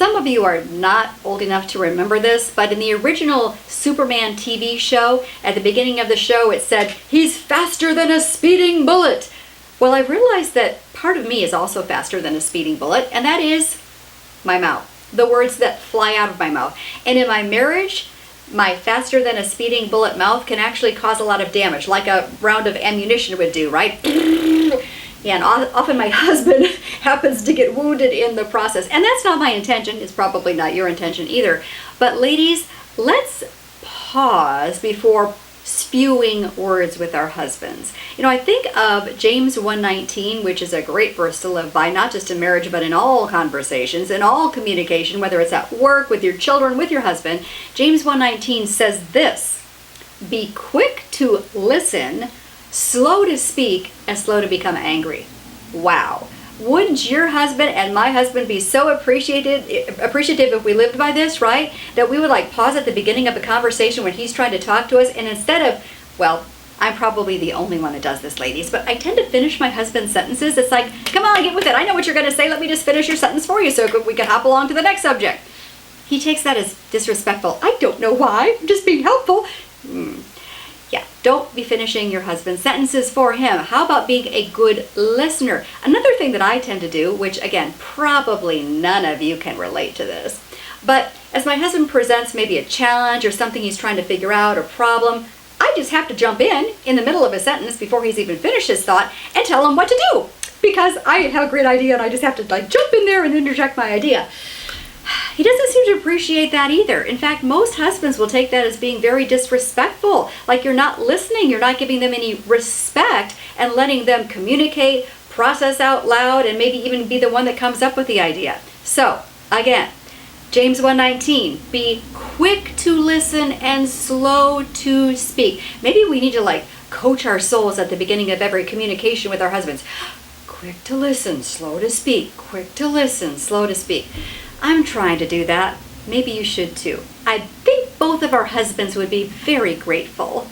some of you are not old enough to remember this, but in the original Superman TV show, at the beginning of the show, it said, "He's faster than a speeding bullet." Well, I realized that part of me is also faster than a speeding bullet, and that is my mouth. The words that fly out of my mouth. And in my marriage, my faster than a speeding bullet mouth can actually cause a lot of damage, like a round of ammunition would do, right? Yeah, and often my husband happens to get wounded in the process. And that's not my intention. It's probably not your intention either. But ladies, let's pause before spewing words with our husbands. You know, I think of James 1:19, which is a great verse to live by, not just in marriage, but in all conversations, in all communication, whether it's at work, with your children, with your husband. James 1:19 says this: "Be quick to listen, slow to speak, and slow to become angry." Wow. Wouldn't your husband and my husband be so appreciative if we lived by this, right? That we would like pause at the beginning of a conversation when he's trying to talk to us, and instead of, well, I'm probably the only one that does this, ladies, but I tend to finish my husband's sentences. It's like, come on, get with it. I know what you're going to say. Let me just finish your sentence for you so we can hop along to the next subject. He takes that as disrespectful. I don't know why. I'm just being helpful. Yeah, don't be finishing your husband's sentences for him. How about being a good listener? Another thing that I tend to do, which again, probably none of you can relate to this, but as my husband presents maybe a challenge or something he's trying to figure out, or problem, I just have to jump in the middle of a sentence before he's even finished his thought and tell him what to do. Because I have a great idea and I just have to like jump in there and interject my idea. He doesn't seem to appreciate that either. In fact, most husbands will take that as being very disrespectful. Like you're not listening, you're not giving them any respect and letting them communicate, process out loud, and maybe even be the one that comes up with the idea. So, again, James 1:19, be quick to listen and slow to speak. Maybe we need to like coach our souls at the beginning of every communication with our husbands. Quick to listen, slow to speak. Quick to listen, slow to speak. I'm trying to do that. Maybe you should too. I think both of our husbands would be very grateful.